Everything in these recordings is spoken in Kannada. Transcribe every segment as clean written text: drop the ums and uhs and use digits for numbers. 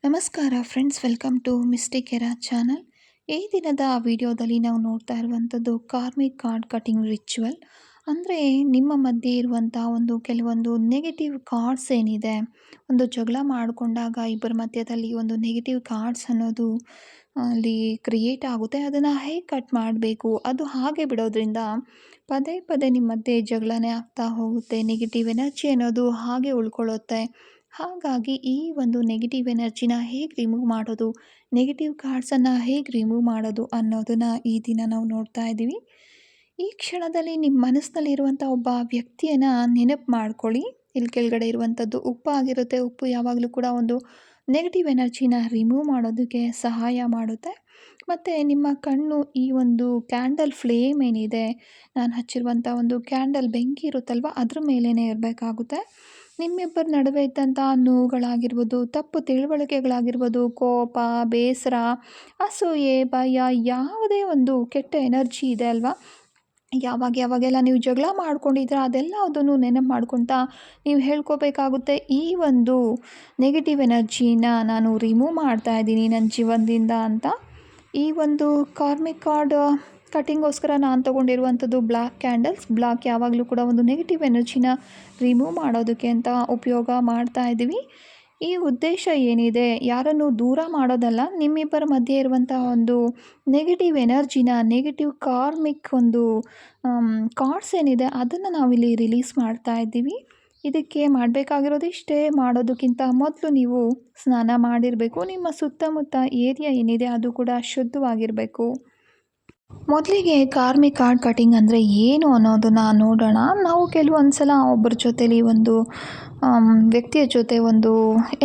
ನಮಸ್ಕಾರ friends, welcome to Mistake Era channel. ಈ ದಿನದ ವಿಡಿಯೋದಲ್ಲಿ ನಾವು ನೋಡ್ತಾ ಇರುವಂಥದ್ದು ಕಾರ್ಮಿಕ್ ಕಾರ್ಡ್ ಕಟಿಂಗ್ ರಿಚುವಲ್. ಅಂದರೆ ನಿಮ್ಮ ಮಧ್ಯೆ ಇರುವಂಥ ಕೆಲವೊಂದು ನೆಗೆಟಿವ್ ಕಾರ್ಡ್ಸ್ ಏನಿದೆ, ಒಂದು ಜಗಳ ಮಾಡಿಕೊಂಡಾಗ ಇಬ್ಬರ ಮಧ್ಯದಲ್ಲಿ ಒಂದು ನೆಗೆಟಿವ್ ಕಾರ್ಡ್ಸ್ ಅನ್ನೋದು ಅಲ್ಲಿ ಕ್ರಿಯೇಟ್ ಆಗುತ್ತೆ. ಅದನ್ನು ಹೇಗೆ ಕಟ್ ಮಾಡಬೇಕು, ಅದು ಹಾಗೆ ಬಿಡೋದ್ರಿಂದ ಪದೇ ಪದೇ ನಿಮ್ಮ ಮಧ್ಯೆ ಜಗಳನೇ ಆಗ್ತಾ ಹೋಗುತ್ತೆ. ನೆಗೆಟಿವ್ ಎನರ್ಜಿ ಅನ್ನೋದು ಹಾಗೆ ಉಳ್ಕೊಳ್ಳುತ್ತೆ. ಹಾಗಾಗಿ ಈ ಒಂದು ನೆಗೆಟಿವ್ ಎನರ್ಜಿನ ಹೇಗೆ ರಿಮೂವ್ ಮಾಡೋದು, ನೆಗೆಟಿವ್ ಕಾರ್ಡ್ಸನ್ನು ಹೇಗೆ ರಿಮೂವ್ ಮಾಡೋದು ಅನ್ನೋದನ್ನು ಈ ದಿನ ನಾವು ನೋಡ್ತಾ ಇದ್ದೀವಿ. ಈ ಕ್ಷಣದಲ್ಲಿ ನಿಮ್ಮ ಮನಸ್ಸಿನಲ್ಲಿರುವಂಥ ಒಬ್ಬ ವ್ಯಕ್ತಿಯನ್ನು ನೆನಪು ಮಾಡ್ಕೊಳ್ಳಿ. ಇಲ್ಲಿ ಕೆಳಗಡೆ ಇರುವಂಥದ್ದು ಉಪ್ಪು ಆಗಿರುತ್ತೆ. ಉಪ್ಪು ಯಾವಾಗಲೂ ಕೂಡ ಒಂದು ನೆಗೆಟಿವ್ ಎನರ್ಜಿನ ರಿಮೂವ್ ಮಾಡೋದಕ್ಕೆ ಸಹಾಯ ಮಾಡುತ್ತೆ. ಮತ್ತು ನಿಮ್ಮ ಕಣ್ಣು ಈ ಒಂದು ಕ್ಯಾಂಡಲ್ ಫ್ಲೇಮ್ ಏನಿದೆ, ನಾನು ಹಚ್ಚಿರುವಂಥ ಒಂದು ಕ್ಯಾಂಡಲ್ ಬೆಂಕಿ ಇರುತ್ತಲ್ವ, ಅದ್ರ ಮೇಲೇ ಇರಬೇಕಾಗುತ್ತೆ. ನಿಮ್ಮಿಬ್ಬರ ನಡುವೆ ಇದ್ದಂಥ ನೋವುಗಳಾಗಿರ್ಬೋದು, ತಪ್ಪು ತಿಳುವಳಿಕೆಗಳಾಗಿರ್ಬೋದು, ಕೋಪ, ಬೇಸರ, ಅಸೂಯೆ, ಭಯ, ಯಾವುದೇ ಒಂದು ಕೆಟ್ಟ ಎನರ್ಜಿ ಇದೆ ಅಲ್ವಾ, ಯಾವಾಗೆಲ್ಲ ನೀವು ಜಗಳ ಮಾಡ್ಕೊಂಡಿದ್ರೆ ಅದೆಲ್ಲದನ್ನು ನೆನಪು ಮಾಡ್ಕೊತಾ ನೀವು ಹೇಳ್ಕೋಬೇಕಾಗುತ್ತೆ, ಈ ಒಂದು ನೆಗೆಟಿವ್ ಎನರ್ಜಿನ ನಾನು ರಿಮೂವ್ ಮಾಡ್ತಾ ಇದ್ದೀನಿ ನನ್ನ ಜೀವನದಿಂದ ಅಂತ. ಈ ಒಂದು ಕಾರ್ಮಿಕ್ ಕಾರ್ಡ್ ಕಟಿಂಗೋಸ್ಕರ ನಾನು ತೊಗೊಂಡಿರುವಂಥದ್ದು ಬ್ಲ್ಯಾಕ್ ಕ್ಯಾಂಡಲ್ಸ್. ಬ್ಲ್ಯಾಕ್ ಯಾವಾಗಲೂ ಕೂಡ ಒಂದು ನೆಗೆಟಿವ್ ಎನರ್ಜಿನ ರಿಮೂವ್ ಮಾಡೋದಕ್ಕೆ ಅಂತ ಉಪಯೋಗ ಮಾಡ್ತಾ ಇದ್ದೀವಿ. ಈ ಉದ್ದೇಶ ಏನಿದೆ, ಯಾರನ್ನು ದೂರ ಮಾಡೋದಲ್ಲ, ನಿಮ್ಮಿಬ್ಬರ ಮಧ್ಯೆ ಇರುವಂಥ ಒಂದು ನೆಗೆಟಿವ್ ಎನರ್ಜಿನ, ನೆಗೆಟಿವ್ ಕಾರ್ಮಿಕ್ ಒಂದು ಕಾರ್ಡ್ಸ್ ಏನಿದೆ ಅದನ್ನು ನಾವಿಲ್ಲಿ ರಿಲೀಸ್ ಮಾಡ್ತಾ ಇದ್ದೀವಿ. ಇದಕ್ಕೆ ಮಾಡಬೇಕಾಗಿರೋದು ಇಷ್ಟೇ. ಮಾಡೋದಕ್ಕಿಂತ ಮೊದಲು ನೀವು ಸ್ನಾನ ಮಾಡಿರಬೇಕು. ನಿಮ್ಮ ಸುತ್ತಮುತ್ತ ಏರಿಯಾ ಏನಿದೆ ಅದು ಕೂಡ ಶುದ್ಧವಾಗಿರಬೇಕು. ಮೊದಲಿಗೆ ಕಾರ್ಮಿಕ್ ಕಾರ್ಡ್ ಕಟಿಂಗ್ ಅಂದರೆ ಏನು ಅನ್ನೋದನ್ನು ನೋಡೋಣ. ನಾವು ಕೆಲವೊಂದು ಸಲ ಒಬ್ಬರ ಜೊತೇಲಿ ಒಂದು ವ್ಯಕ್ತಿಯ ಜೊತೆ ಒಂದು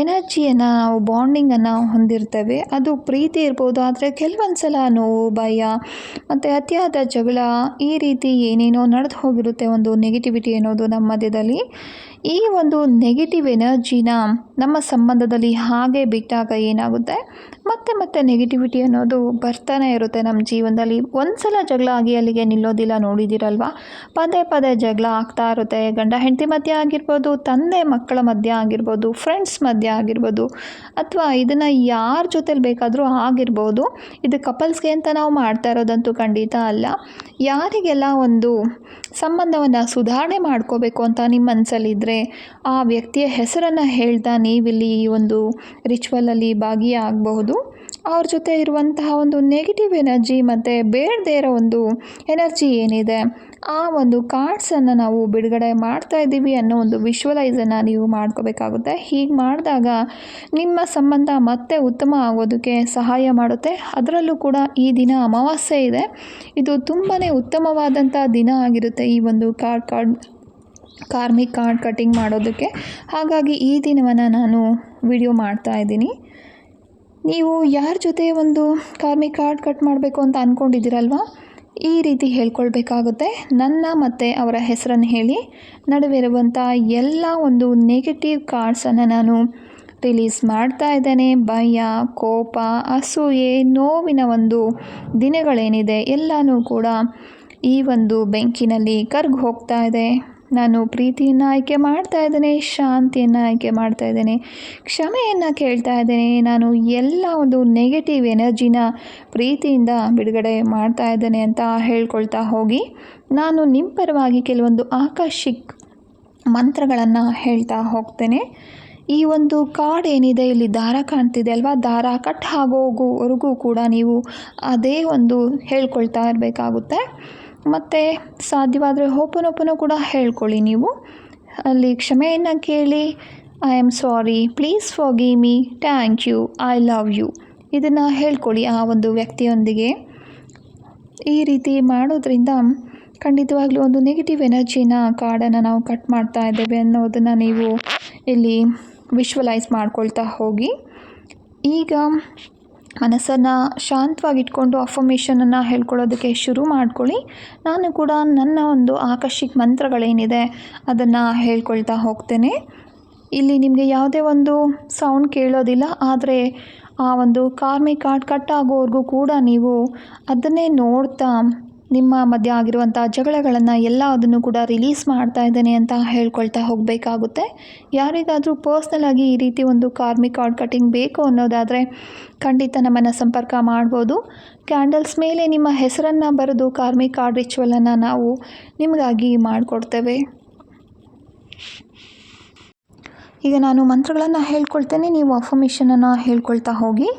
ಎನರ್ಜಿಯನ್ನು, ನಾವು ಬಾಂಡಿಂಗನ್ನು ಹೊಂದಿರ್ತೇವೆ. ಅದು ಪ್ರೀತಿ ಇರ್ಬೋದು, ಆದರೆ ಕೆಲವೊಂದು ಸಲ ನೋವು, ಭಯ ಮತ್ತು ಅತಿಯಾದ ಜಗಳ, ಈ ರೀತಿ ಏನೇನೋ ನಡೆದು ಹೋಗಿರುತ್ತೆ ಒಂದು ನೆಗೆಟಿವಿಟಿ ಅನ್ನೋದು ನಮ್ಮ ಮಧ್ಯದಲ್ಲಿ. ಈ ಒಂದು ನೆಗೆಟಿವ್ ಎನರ್ಜಿನ ನಮ್ಮ ಸಂಬಂಧದಲ್ಲಿ ಹಾಗೆ ಬಿಟ್ಟಾಗ ಏನಾಗುತ್ತೆ, ಮತ್ತೆ ನೆಗೆಟಿವಿಟಿ ಅನ್ನೋದು ಬರ್ತಾನೆ ಇರುತ್ತೆ ನಮ್ಮ ಜೀವನದಲ್ಲಿ. ಒಂದು ಸಲ ಜಗಳ ಆಗಿ ಅಲ್ಲಿಗೆ ನಿಲ್ಲೋದಿಲ್ಲ, ನೋಡಿದ್ದೀರಲ್ವ. ಪದೇ ಜಗಳ ಆಗ್ತಾ ಇರುತ್ತೆ. ಗಂಡ ಹೆಂಡತಿ ಮಧ್ಯೆ ಆಗಿರ್ಬೋದು, ತಂದೆ ಮಕ್ಕಳ ಮಧ್ಯೆ ಆಗಿರ್ಬೋದು, ಫ್ರೆಂಡ್ಸ್ ಮಧ್ಯೆ ಆಗಿರ್ಬೋದು, ಅಥವಾ ಇದನ್ನು ಯಾರ ಜೊತೆಲಿ ಬೇಕಾದರೂ ಆಗಿರ್ಬೋದು. ಇದು ಕಪಲ್ಸ್ಗೆ ಅಂತ ನಾವು ಮಾಡ್ತಾ ಇರೋದಂತೂ ಖಂಡಿತ ಅಲ್ಲ. ಯಾರಿಗೆಲ್ಲ ಒಂದು ಸಂಬಂಧವನ್ನು ಸುಧಾರಣೆ ಮಾಡ್ಕೋಬೇಕು ಅಂತ ನಿಮ್ಮ ಮನಸ್ಸಲ್ಲಿದ್ದರೆ ಆ ವ್ಯಕ್ತಿಯ ಹೆಸರನ್ನು ಹೇಳ್ತಾ ನೀವಿಲ್ಲಿ ಈ ಒಂದು ರಿಚುವಲಲ್ಲಿ ಭಾಗಿಯಾಗಬಹುದು. ಅವ್ರ ಜೊತೆ ಇರುವಂತಹ ಒಂದು ನೆಗೆಟಿವ್ ಎನರ್ಜಿ ಮತ್ತು ಬೇಡದೇ ಇರೋ ಒಂದು ಎನರ್ಜಿ ಏನಿದೆ, ಆ ಒಂದು ಕಾರ್ಡ್ಸನ್ನು ನಾವು ಬಿಡುಗಡೆ ಮಾಡ್ತಾ ಇದ್ದೀವಿ ಅನ್ನೋ ಒಂದು ವಿಶ್ವಲೈಸನ್ನು ನೀವು ಮಾಡ್ಕೋಬೇಕಾಗುತ್ತೆ. ಹೀಗೆ ಮಾಡಿದಾಗ ನಿಮ್ಮ ಸಂಬಂಧ ಮತ್ತೆ ಉತ್ತಮ ಆಗೋದಕ್ಕೆ ಸಹಾಯ ಮಾಡುತ್ತೆ. ಅದರಲ್ಲೂ ಕೂಡ ಈ ದಿನ ಅಮಾವಾಸ್ಯೆ ಇದೆ. ಇದು ತುಂಬಾ ಉತ್ತಮವಾದಂಥ ದಿನ ಆಗಿರುತ್ತೆ ಈ ಒಂದು ಕಾರ್ಮಿಕ್ ಕಾರ್ಡ್ ಕಟಿಂಗ್ ಮಾಡೋದಕ್ಕೆ. ಹಾಗಾಗಿ ಈ ದಿನವನ್ನು ನಾನು ವಿಡಿಯೋ ಮಾಡ್ತಾ ಇದ್ದೀನಿ. ನೀವು ಯಾರ ಜೊತೆ ಒಂದು ಕಾರ್ಮಿಕ್ ಕಾರ್ಡ್ ಕಟ್ ಮಾಡಬೇಕು ಅಂತ ಅಂದ್ಕೊಂಡಿದ್ದೀರಲ್ವ, ಈ ರೀತಿ ಹೇಳ್ಕೊಳ್ಬೇಕಾಗುತ್ತೆ. ನನ್ನ ಮತ್ತು ಅವರ ಹೆಸರನ್ನು ಹೇಳಿ ನಡುವೆ ಇರುವಂಥ ಎಲ್ಲ ಒಂದು ನೆಗೆಟಿವ್ ಕಾರ್ಡ್ಸನ್ನು ನಾನು ರಿಲೀಸ್ ಮಾಡ್ತಾ ಇದ್ದೇನೆ. ಭಯ, ಕೋಪ, ಅಸೂಯೆ, ನೋವಿನ ಒಂದು ದಿನಗಳೇನಿದೆ ಎಲ್ಲನೂ ಕೂಡ ಈ ಒಂದು ಬೆಂಕಿನಲ್ಲಿ ಕರ್ಗಿ ಹೋಗ್ತಾ ಇದೆ. ನಾನು ಪ್ರೀತಿಯನ್ನು ಆಯ್ಕೆ ಮಾಡ್ತಾ ಇದ್ದೇನೆ, ಶಾಂತಿಯನ್ನು ಆಯ್ಕೆ ಮಾಡ್ತಾ ಇದ್ದೇನೆ, ಕ್ಷಮೆಯನ್ನು ಕೇಳ್ತಾ ಇದ್ದೇನೆ. ನಾನು ಎಲ್ಲ ಒಂದು ನೆಗೆಟಿವ್ ಎನರ್ಜಿನ ಪ್ರೀತಿಯಿಂದ ಬಿಡುಗಡೆ ಮಾಡ್ತಾ ಇದ್ದೇನೆ ಅಂತ ಹೇಳ್ಕೊಳ್ತಾ ಹೋಗಿ, ನಾನು ನಿಮ್ಮ ಪರವಾಗಿ ಕೆಲವೊಂದು ಆಕರ್ಷಿಕ್ ಮಂತ್ರಗಳನ್ನು ಹೇಳ್ತಾ ಹೋಗ್ತೇನೆ. ಈ ಒಂದು ಕಾರ್ಡ್ ಏನಿದೆ, ಇಲ್ಲಿ ದಾರ ಕಾಣ್ತಿದೆ ಅಲ್ವಾ, ದಾರ ಕಟ್ ಆಗೋವರೆಗೂ ಕೂಡ ನೀವು ಅದೇ ಒಂದು ಹೇಳ್ಕೊಳ್ತಾ ಇರಬೇಕಾಗುತ್ತೆ. ಮತ್ತು ಸಾಧ್ಯವಾದರೆ ಓಪನ್ ಕೂಡ ಹೇಳ್ಕೊಳ್ಳಿ. ನೀವು ಅಲ್ಲಿ ಕ್ಷಮೆಯನ್ನು ಕೇಳಿ, I am sorry, please forgive me, thank you, I love you, ಇದನ್ನು ಹೇಳ್ಕೊಳ್ಳಿ ಆ ಒಂದು ವ್ಯಕ್ತಿಯೊಂದಿಗೆ. ಈ ರೀತಿ ಮಾಡೋದ್ರಿಂದ ಖಂಡಿತವಾಗ್ಲೂ ಒಂದು ನೆಗೆಟಿವ್ ಎನರ್ಜಿನ ಕಾರ್ಡನ್ನು ನಾವು ಕಟ್ ಮಾಡ್ತಾ ಇದ್ದೇವೆ ಅನ್ನೋದನ್ನು ನೀವು ಇಲ್ಲಿ ವಿಶ್ವಲೈಸ್ ಮಾಡ್ಕೊಳ್ತಾ ಹೋಗಿ. ಈಗ ಮನಸ್ಸನ್ನು ಶಾಂತವಾಗಿಟ್ಕೊಂಡು ಅಫರ್ಮೇಷನನ್ನು ಹೇಳ್ಕೊಳ್ಳೋದಕ್ಕೆ ಶುರು ಮಾಡ್ಕೊಳ್ಳಿ. ನಾನು ಕೂಡ ನನ್ನ ಒಂದು ಆಕರ್ಷಿಕ್ ಮಂತ್ರಗಳೇನಿದೆ ಅದನ್ನು ಹೇಳ್ಕೊಳ್ತಾ ಹೋಗ್ತೇನೆ. ಇಲ್ಲಿ ನಿಮಗೆ ಯಾವುದೇ ಒಂದು ಸೌಂಡ್ ಕೇಳೋದಿಲ್ಲ, ಆದರೆ ಆ ಒಂದು ಕಾರ್ಮಿಕ್ ಕಾರ್ಡ್ ಕಟ್ ಆಗೋವರೆಗೂ ಕೂಡ ನೀವು ಅದನ್ನೇ ನೋಡ್ತಾ ನಿಮ್ಮ ಮಧ್ಯೆ ಆಗಿರುವಂಥ ಜಗಳಗಳನ್ನು ಅದನ್ನು ಕೂಡ ರಿಲೀಸ್ ಮಾಡ್ತಾ ಇದ್ದೇನೆ ಅಂತ ಹೇಳ್ಕೊಳ್ತಾ ಹೋಗಬೇಕಾಗುತ್ತೆ. ಯಾರಿಗಾದರೂ ಪರ್ಸ್ನಲ್ ಆಗಿ ಈ ರೀತಿ ಒಂದು ಕಾರ್ಮಿಕ್ ಕಾರ್ಡ್ ಕಟಿಂಗ್ ಬೇಕು ಅನ್ನೋದಾದರೆ ಖಂಡಿತ ನಮ್ಮನ್ನು ಸಂಪರ್ಕ ಮಾಡ್ಬೋದು. ಕ್ಯಾಂಡಲ್ಸ್ ಮೇಲೆ ನಿಮ್ಮ ಹೆಸರನ್ನು ಬರೆದು ಕಾರ್ಮಿಕ್ ಕಾರ್ಡ್ ರಿಚುವಲನ್ನು ನಾವು ನಿಮಗಾಗಿ ಮಾಡಿಕೊಡ್ತೇವೆ. ಈಗ ನಾನು ಮಂತ್ರಗಳನ್ನು ಹೇಳ್ಕೊಳ್ತೇನೆ, ನೀವು ಅಫರ್ಮೇಷನನ್ನು ಹೇಳ್ಕೊಳ್ತಾ ಹೋಗಿ.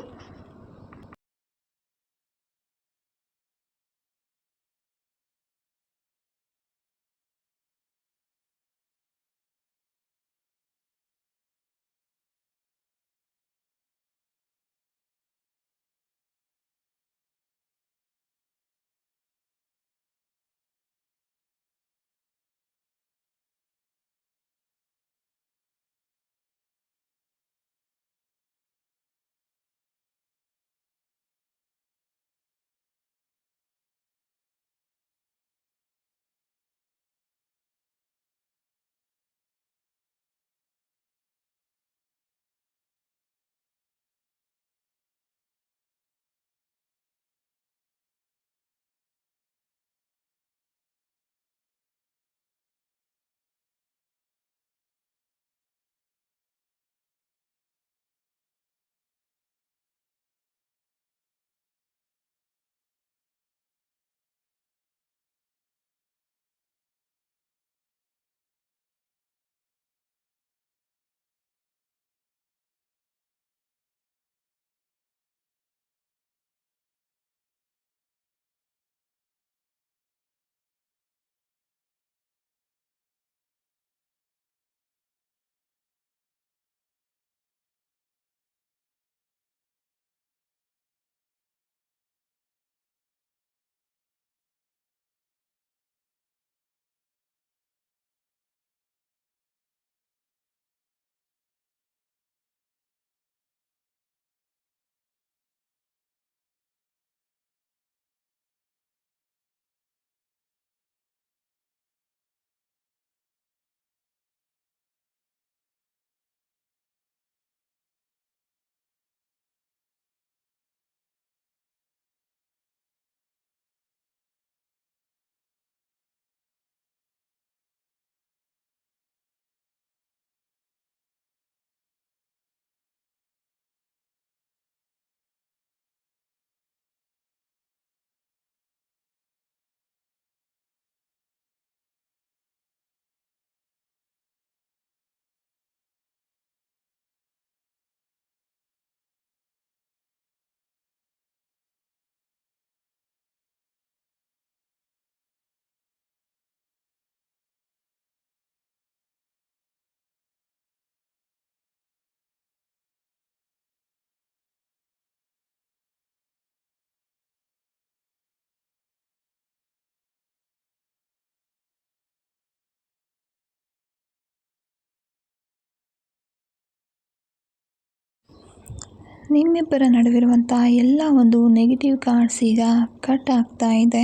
ನಿಮ್ಮಿಬ್ಬರ ನಡುವಿರುವಂಥ ಎಲ್ಲ ಒಂದು ನೆಗೆಟಿವ್ ಕಾರ್ಡ್ಸ್ ಈಗ ಕಟ್ ಆಗ್ತಾ ಇದೆ.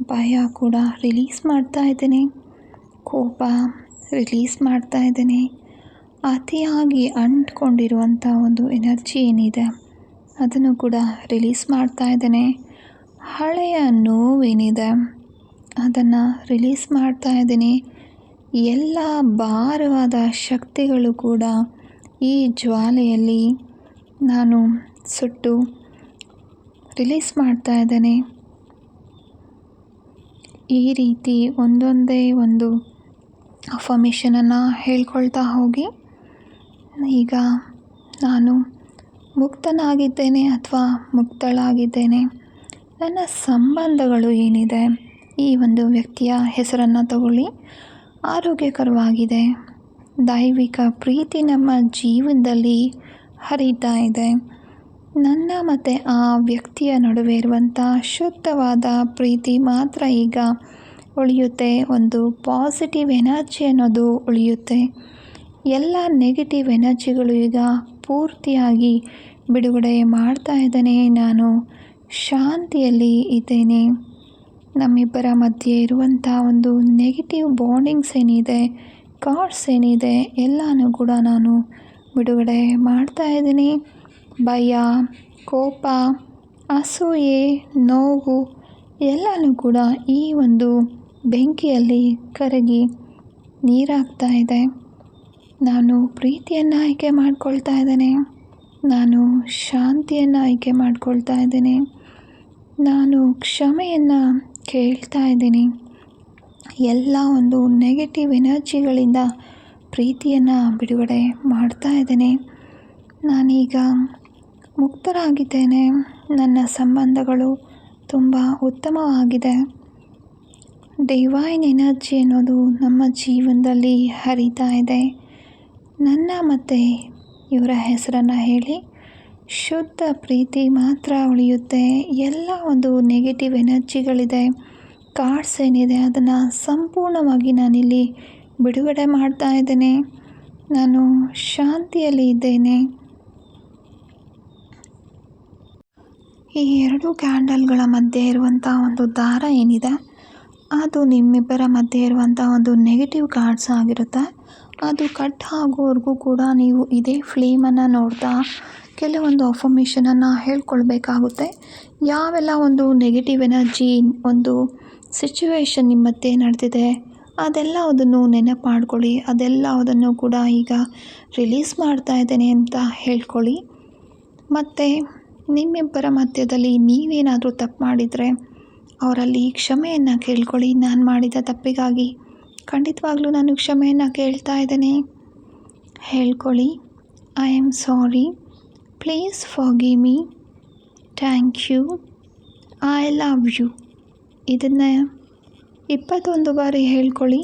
ಭಯ ಕೂಡ ರಿಲೀಸ್ ಮಾಡ್ತಾ ಇದ್ದೇನೆ, ಕೋಪ ರಿಲೀಸ್ ಮಾಡ್ತಾ ಇದ್ದೇನೆ, ಅತಿಯಾಗಿ ಅಂಟ್ಕೊಂಡಿರುವಂಥ ಒಂದು ಎನರ್ಜಿ ಏನಿದೆ ಅದನ್ನು ಕೂಡ ರಿಲೀಸ್ ಮಾಡ್ತಾ ಇದ್ದೇನೆ. ಹಳೆಯ ನೋವೇನಿದೆ ಅದನ್ನು ರಿಲೀಸ್ ಮಾಡ್ತಾ ಇದ್ದೀನಿ. ಎಲ್ಲ ಭಾರವಾದ ಶಕ್ತಿಗಳು ಕೂಡ ಈ ಜ್ವಾಲೆಯಲ್ಲಿ ನಾನು ಸುಟ್ಟು ರಿಲೀಸ್ ಮಾಡ್ತಾ ಇದ್ದೇನೆ. ಈ ರೀತಿ ಒಂದೊಂದೇ ಒಂದು ಅಫರ್ಮೇಷನನ್ನು ಹೇಳ್ಕೊಳ್ತಾ ಹೋಗಿ. ಈಗ ನಾನು ಮುಕ್ತನಾಗಿದ್ದೇನೆ ಅಥವಾ ಮುಕ್ತಳಾಗಿದ್ದೇನೆ. ನನ್ನ ಸಂಬಂಧಗಳು ಏನಿದೆ ಈ ಒಂದು ವ್ಯಕ್ತಿಯ ಹೆಸರನ್ನು ತಗೊಳ್ಳಿ. ಆರೋಗ್ಯಕರವಾಗಿದೆ. ದೈವಿಕ ಪ್ರೀತಿ ನಮ್ಮ ಜೀವನದಲ್ಲಿ ಹರಿತಾ ಇದೆ. ನನ್ನ ಮತ್ತು ಆ ವ್ಯಕ್ತಿಯ ನಡುವೆ ಇರುವಂಥ ಶುದ್ಧವಾದ ಪ್ರೀತಿ ಮಾತ್ರ ಈಗ ಉಳಿಯುತ್ತೆ. ಒಂದು ಪಾಸಿಟಿವ್ ಎನರ್ಜಿ ಅನ್ನೋದು ಉಳಿಯುತ್ತೆ. ಎಲ್ಲ ನೆಗೆಟಿವ್ ಎನರ್ಜಿಗಳು ಈಗ ಪೂರ್ತಿಯಾಗಿ ಬಿಡುಗಡೆ ಮಾಡ್ತಾ ಇದ್ದೇನೆ. ನಾನು ಶಾಂತಿಯಲ್ಲಿ ಇದ್ದೇನೆ. ನಮ್ಮಿಬ್ಬರ ಮಧ್ಯೆ ಇರುವಂಥ ಒಂದು ನೆಗೆಟಿವ್ ಬಾಂಡಿಂಗ್ಸ್ ಏನಿದೆ, ಕಾರ್ಡ್ಸ್ ಏನಿದೆ ಎಲ್ಲನೂ ಕೂಡ ನಾನು ಬಿಡುಗಡೆ ಮಾಡ್ತಾ ಇದ್ದೀನಿ. ಭಯ, ಕೋಪ, ಅಸೂಯೆ, ನೋವು ಎಲ್ಲನೂ ಕೂಡ ಈ ಒಂದು ಬೆಂಕಿಯಲ್ಲಿ ಕರಗಿ ನೀರಾಗ್ತಾ ಇದೆ. ನಾನು ಪ್ರೀತಿಯನ್ನು ಆಯ್ಕೆ ಮಾಡ್ಕೊಳ್ತಾ ಇದ್ದೇನೆ. ನಾನು ಶಾಂತಿಯನ್ನು ಆಯ್ಕೆ ಮಾಡ್ಕೊಳ್ತಾ ಇದ್ದೇನೆ. ನಾನು ಕ್ಷಮೆಯನ್ನು ಕೇಳ್ತಾ ಇದ್ದೀನಿ. ಎಲ್ಲ ಒಂದು ನೆಗೆಟಿವ್ ಎನರ್ಜಿಗಳಿಂದ ಪ್ರೀತಿಯನ್ನು ಬಿಡುಗಡೆ ಮಾಡ್ತಾ ಇದ್ದೇನೆ. ನಾನೀಗ ಮುಕ್ತರಾಗಿದ್ದೇನೆ. ನನ್ನ ಸಂಬಂಧಗಳು ತುಂಬ ಉತ್ತಮವಾಗಿದೆ. ಡಿವೈನ್ ಎನರ್ಜಿ ಅನ್ನೋದು ನಮ್ಮ ಜೀವನದಲ್ಲಿ ಹರಿತಾ ಇದೆ. ನನ್ನ ಮತ್ತು ಇವರ ಹೆಸರನ್ನು ಹೇಳಿ ಶುದ್ಧ ಪ್ರೀತಿ ಮಾತ್ರ ಉಳಿಯುತ್ತೆ. ಎಲ್ಲ ಒಂದು ನೆಗೆಟಿವ್ ಎನರ್ಜಿಗಳಿದೆ, ಕಾರ್ಡ್ಸ್ ಏನಿದೆ ಅದನ್ನು ಸಂಪೂರ್ಣವಾಗಿ ನಾನಿಲ್ಲಿ ಬಿಡುಗಡೆ ಮಾಡ್ತಾ ಇದ್ದೇನೆ. ನಾನು ಶಾಂತಿಯಲ್ಲಿ ಇದ್ದೇನೆ. ಈ 2 ಕ್ಯಾಂಡಲ್ಗಳ ಮಧ್ಯೆ ಇರುವಂಥ ಒಂದು ದಾರ ಏನಿದೆ ಅದು ನಿಮ್ಮಿಬ್ಬರ ಮಧ್ಯೆ ಇರುವಂಥ ಒಂದು ನೆಗೆಟಿವ್ ಕಾರ್ಡ್ಸ್ ಆಗಿರುತ್ತೆ. ಅದು ಕಟ್ ಆಗೋವರೆಗೂ ಕೂಡ ನೀವು ಇದೇ ಫ್ಲೇಮನ್ನು ನೋಡ್ತಾ ಕೆಲವೊಂದು ಅಫರ್ಮೇಷನನ್ನು ಹೇಳ್ಕೊಳ್ಬೇಕಾಗುತ್ತೆ. ಯಾವೆಲ್ಲ ಒಂದು ನೆಗೆಟಿವ್ ಎನರ್ಜಿ ಒಂದು ಸಿಚುವೇಶನ್ ನಿಮ್ಮ ಮಧ್ಯೆ ನಡೆದಿದೆ ಅದೆಲ್ಲದನ್ನು ನೆನಪು ಮಾಡ್ಕೊಳ್ಳಿ. ಅದೆಲ್ಲದನ್ನು ಕೂಡ ಈಗ ರಿಲೀಸ್ ಮಾಡ್ತಾ ಇದ್ದೇನೆ ಅಂತ ಹೇಳ್ಕೊಳ್ಳಿ. ಮತ್ತು ನಿಮ್ಮಿಬ್ಬರ ಮಧ್ಯದಲ್ಲಿ ನೀವೇನಾದರೂ ತಪ್ಪು ಮಾಡಿದರೆ ಅವರಲ್ಲಿ ಕ್ಷಮೆಯನ್ನು ಕೇಳ್ಕೊಳ್ಳಿ. ನಾನು ಮಾಡಿದ ತಪ್ಪಿಗಾಗಿ ಖಂಡಿತವಾಗ್ಲೂ ನಾನು ಕ್ಷಮೆಯನ್ನು ಕೇಳ್ತಾ ಇದ್ದೇನೆ. ಹೇಳ್ಕೊಳ್ಳಿ, I am sorry, please forgive me, thank you, I love you. ಇದನ್ನು 21 ಬಾರಿ ಹೇಳ್ಕೊಳ್ಳಿ.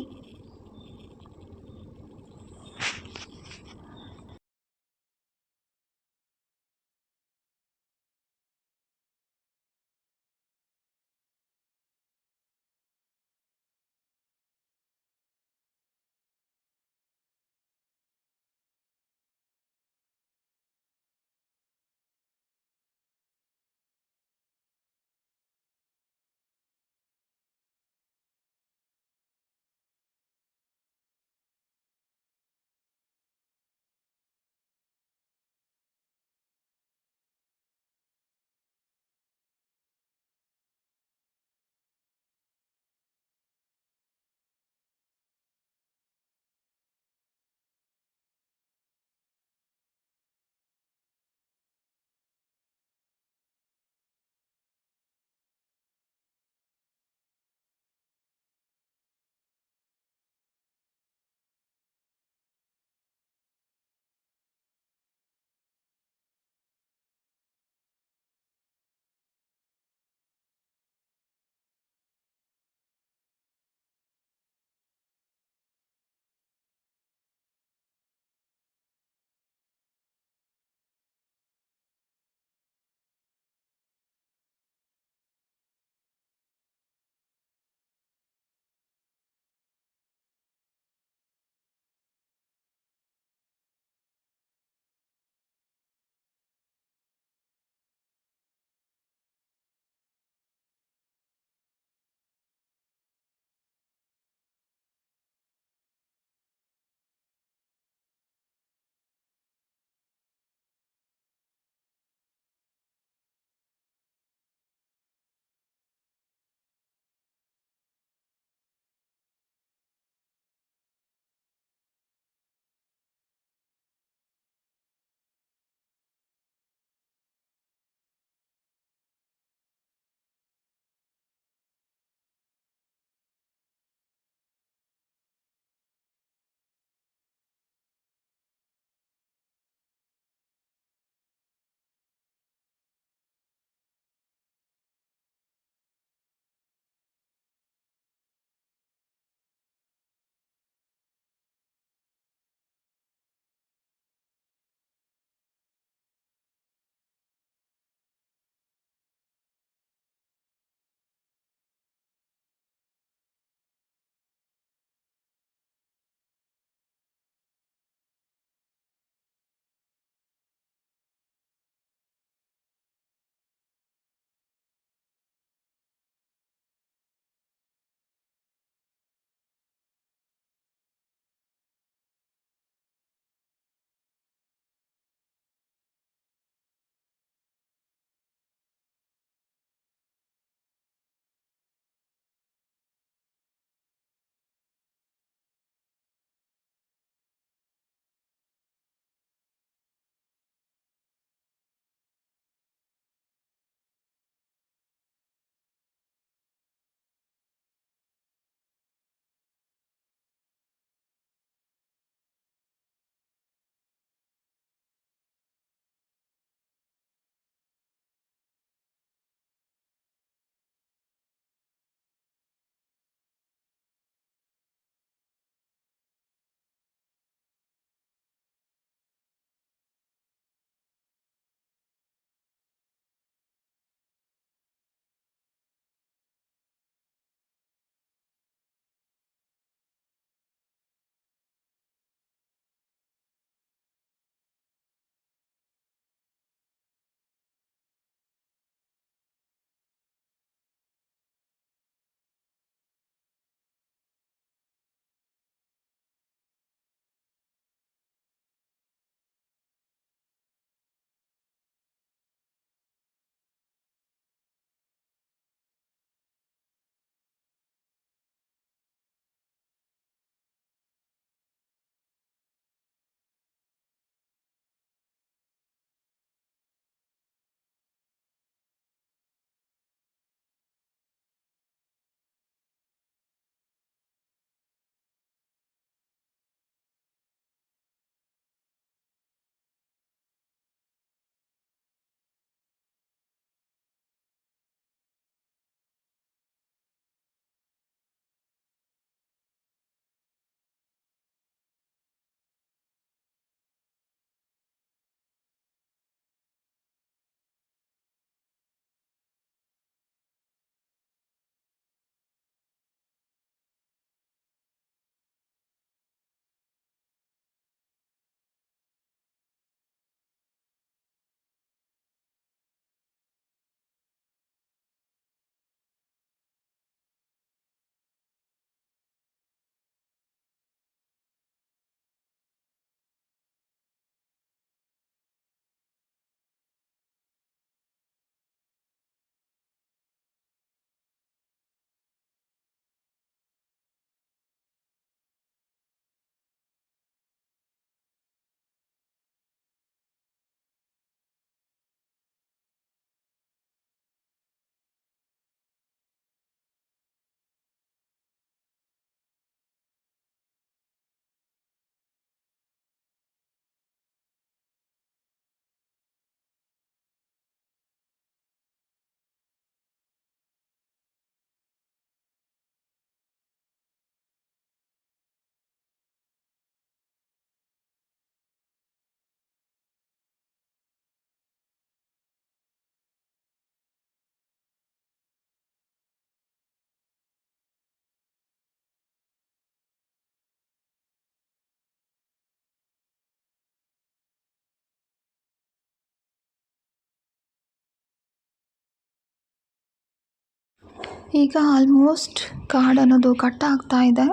ಈಗ ಆಲ್ಮೋಸ್ಟ್ ಕಾರ್ಡ್ ಅನ್ನೋದು ಕಟ್ ಆಗ್ತಾ ಇದೆ.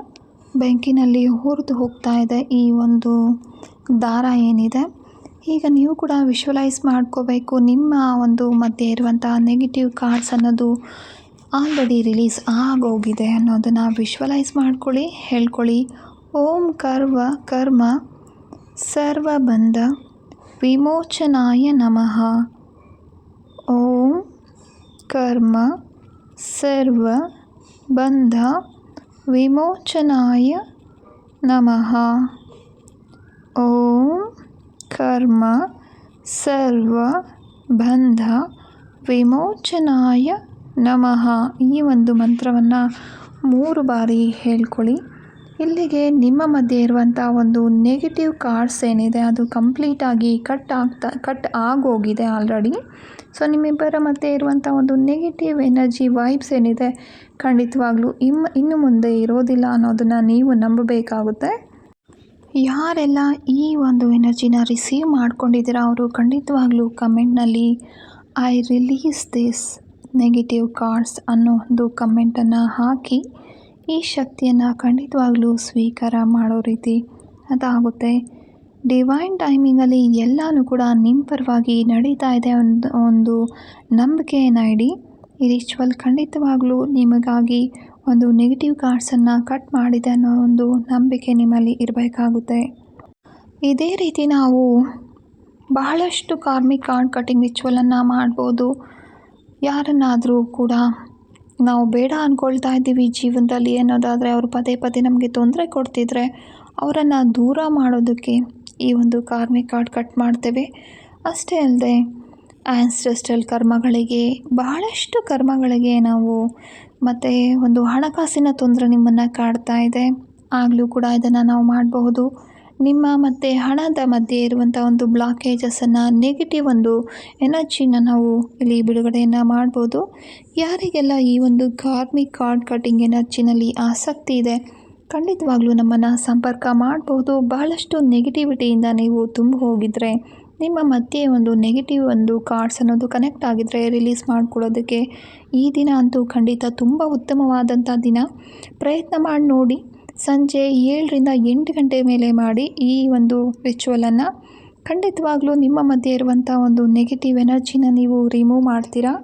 ಬೆಂಕಿನಲ್ಲಿ ಹುರಿದು ಹೋಗ್ತಾ ಇದೆ ಈ ಒಂದು ದಾರ ಏನಿದೆ. ಈಗ ನೀವು ಕೂಡ ವಿಶ್ವಲೈಸ್ ಮಾಡ್ಕೋಬೇಕು, ನಿಮ್ಮ ಒಂದು ಮಧ್ಯೆ ಇರುವಂಥ ನೆಗೆಟಿವ್ ಕಾರ್ಡ್ಸ್ ಅನ್ನೋದು ಆಲ್ರೆಡಿ ರಿಲೀಸ್ ಆಗೋಗಿದೆ ಅನ್ನೋದನ್ನು ವಿಶ್ವಲೈಸ್ ಮಾಡ್ಕೊಳ್ಳಿ, ಹೇಳ್ಕೊಳ್ಳಿ. ಓಂ ಕರ್ಮ ಸರ್ವಬಂಧ ವಿಮೋಚನಾಯ ನಮಃ. ಓಂ ಕರ್ಮ ಸರ್ವ ಬಂಧ ವಿಮೋಚನಾಯ ನಮಃ. ಓಂ ಕರ್ಮ ಸರ್ವ ಬಂಧ ವಿಮೋಚನಾಯ ನಮಃ. ಈ ಒಂದು ಮಂತ್ರವನ್ನು 3 ಬಾರಿ ಹೇಳ್ಕೊಳ್ಳಿ. ಇಲ್ಲಿಗೆ ನಿಮ್ಮ ಮಧ್ಯೆ ಇರುವಂಥ ಒಂದು ನೆಗೆಟಿವ್ ಕಾರ್ಡ್ಸ್ ಏನಿದೆ ಅದು ಕಂಪ್ಲೀಟಾಗಿ ಕಟ್ ಆಗೋಗಿದೆ ಆಲ್ರೆಡಿ. ಸೊ ನಿಮ್ಮಿಬ್ಬರ ಮಧ್ಯೆ ಇರುವಂಥ ಒಂದು ನೆಗೆಟಿವ್ ಎನರ್ಜಿ ವೈಬ್ಸ್ ಏನಿದೆ ಖಂಡಿತವಾಗ್ಲೂ ಇನ್ನು ಮುಂದೆ ಇರೋದಿಲ್ಲ ಅನ್ನೋದನ್ನು ನೀವು ನಂಬಬೇಕಾಗುತ್ತೆ. ಯಾರೆಲ್ಲ ಈ ಒಂದು ಎನರ್ಜಿನ ರಿಸೀವ್ ಮಾಡ್ಕೊಂಡಿದ್ದೀರಾ ಅವರು ಖಂಡಿತವಾಗ್ಲೂ ಕಮೆಂಟ್ನಲ್ಲಿ I release this negative cards ಅನ್ನೋ ಒಂದು ಕಮೆಂಟನ್ನು ಹಾಕಿ ಈ ಶಕ್ತಿಯನ್ನು ಖಂಡಿತವಾಗ್ಲೂ ಸ್ವೀಕಾರ ಮಾಡೋ ರೀತಿ ಅದಾಗುತ್ತೆ. ಡಿವೈನ್ ಟೈಮಿಂಗಲ್ಲಿ ಎಲ್ಲನೂ ಕೂಡ ನಿಮ್ಮ ಪರವಾಗಿ ನಡೀತಾ ಇದೆ ಒಂದು ನಂಬಿಕೆಯನ್ನು ಇಡಿ. ಈ ರಿಚುವಲ್ ಖಂಡಿತವಾಗ್ಲೂ ನಿಮಗಾಗಿ ಒಂದು ನೆಗೆಟಿವ್ ಕಾರ್ಡ್ಸನ್ನು ಕಟ್ ಮಾಡಿದೆ ಅನ್ನೋ ಒಂದು ನಂಬಿಕೆ ನಿಮ್ಮಲ್ಲಿ ಇರಬೇಕಾಗುತ್ತೆ. ಇದೇ ರೀತಿ ನಾವು ಬಹಳಷ್ಟು ಕಾರ್ಮಿಕ್ ಕಾರ್ಡ್ ಕಟಿಂಗ್ ರಿಚುವಲನ್ನು ಮಾಡ್ಬೋದು. ಯಾರನ್ನಾದರೂ ಕೂಡ ನಾವು ಬೇಡ ಅಂದ್ಕೊಳ್ತಾ ಇದ್ದೀವಿ ಜೀವನದಲ್ಲಿ ಅನ್ನೋದಾದರೆ, ಅವರು ಪದೇ ಪದೇ ನಮಗೆ ತೊಂದರೆ ಕೊಡ್ತಿದ್ರೆ ಅವರನ್ನು ದೂರ ಮಾಡೋದಕ್ಕೆ ಈ ಒಂದು ಕಾರ್ಮಿಕ್ ಕಾರ್ಡ್ ಕಟ್ ಮಾಡ್ತೇವೆ. ಅಷ್ಟೇ ಅಲ್ಲದೆ ಆನ್ಸೆಸ್ಟ್ರಲ್ ಕರ್ಮಗಳಿಗೆ, ಬಹಳಷ್ಟು ಕರ್ಮಗಳಿಗೆ ನಾವು ಮತ್ತು ಒಂದು ಹಣಕಾಸಿನ ತೊಂದರೆ ನಿಮ್ಮನ್ನು ಕಾಡ್ತಾ ಇದೆ ಆಗಲೂ ಕೂಡ ಇದನ್ನು ನಾವು ಮಾಡಬಹುದು. ನಿಮ್ಮ ಮತ್ತು ಹಣದ ಮಧ್ಯೆ ಇರುವಂಥ ಒಂದು ಬ್ಲಾಕೇಜಸನ್ನು, ನೆಗೆಟಿವ್ ಒಂದು ಎನರ್ಜಿನ ನಾವು ಇಲ್ಲಿ ಬಿಡುಗಡೆಯನ್ನು ಮಾಡ್ಬೋದು. ಯಾರಿಗೆಲ್ಲ ಈ ಒಂದು ಕಾರ್ಮಿಕ್ ಕಾರ್ಡ್ ಕಟಿಂಗ್ ಎನರ್ಜಿನಲ್ಲಿ ಆಸಕ್ತಿ ಇದೆ ಖಂಡಿತವಾಗ್ಲೂ ನಮ್ಮನ್ನು ಸಂಪರ್ಕ ಮಾಡ್ಬೋದು. ಬಹಳಷ್ಟು ನೆಗೆಟಿವಿಟಿಯಿಂದ ನೀವು ತುಂಬ ಹೋಗಿದ್ರೆ, ನಿಮ್ಮ ಮಧ್ಯೆ ಒಂದು ನೆಗೆಟಿವ್ ಒಂದು ಕಾರ್ಡ್ಸ್ ಅನ್ನೋದು ಕನೆಕ್ಟ್ ಆಗಿದ್ದರೆ ರಿಲೀಸ್ ಮಾಡ್ಕೊಳ್ಳೋದಕ್ಕೆ ಈ ದಿನ ಅಂತೂ ಖಂಡಿತ ತುಂಬ ಉತ್ತಮವಾದಂಥ ದಿನ. ಪ್ರಯತ್ನ ಮಾಡಿ ನೋಡಿ. ಸಂಜೆ 7 ರಿಂದ 8 ಗಂಟೆ ಮೇಲೆ ಮಾಡಿ ಈ ಒಂದು ರಿಚುವಲನ್ನು. ಖಂಡಿತವಾಗ್ಲೂ ನಿಮ್ಮ ಮಧ್ಯೆ ಇರುವಂಥ ಒಂದು ನೆಗೆಟಿವ್ ಎನರ್ಜಿನ ನೀವು ರಿಮೂವ್ ಮಾಡ್ತೀರಾ.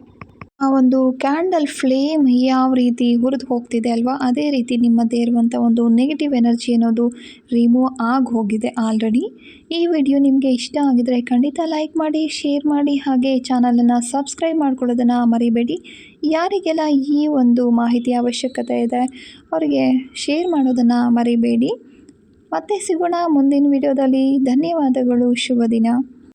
ಆ ಒಂದು ಕ್ಯಾಂಡಲ್ ಫ್ಲೇಮ್ ಯಾವ ರೀತಿ ಹುರಿದು ಹೋಗ್ತಿದೆ ಅಲ್ವಾ, ಅದೇ ರೀತಿ ನಿಮ್ಮದೇ ಇರುವಂಥ ಒಂದು ನೆಗೆಟಿವ್ ಎನರ್ಜಿ ಅನ್ನೋದು ರಿಮೂವ್ ಆಗಿ ಹೋಗಿದೆ ಆಲ್ರೆಡಿ. ಈ ವಿಡಿಯೋ ನಿಮಗೆ ಇಷ್ಟ ಆಗಿದರೆ ಖಂಡಿತ ಲೈಕ್ ಮಾಡಿ, ಶೇರ್ ಮಾಡಿ, ಹಾಗೆ ಚಾನಲನ್ನು ಸಬ್ಸ್ಕ್ರೈಬ್ ಮಾಡ್ಕೊಳ್ಳೋದನ್ನು ಮರಿಬೇಡಿ. ಯಾರಿಗೆಲ್ಲ ಈ ಒಂದು ಮಾಹಿತಿ ಅವಶ್ಯಕತೆ ಇದೆ ಅವರಿಗೆ ಶೇರ್ ಮಾಡೋದನ್ನು ಮರಿಬೇಡಿ. ಮತ್ತೆ ಸಿಗೋಣ ಮುಂದಿನ ವಿಡಿಯೋದಲ್ಲಿ. ಧನ್ಯವಾದಗಳು. ಶುಭ ದಿನ.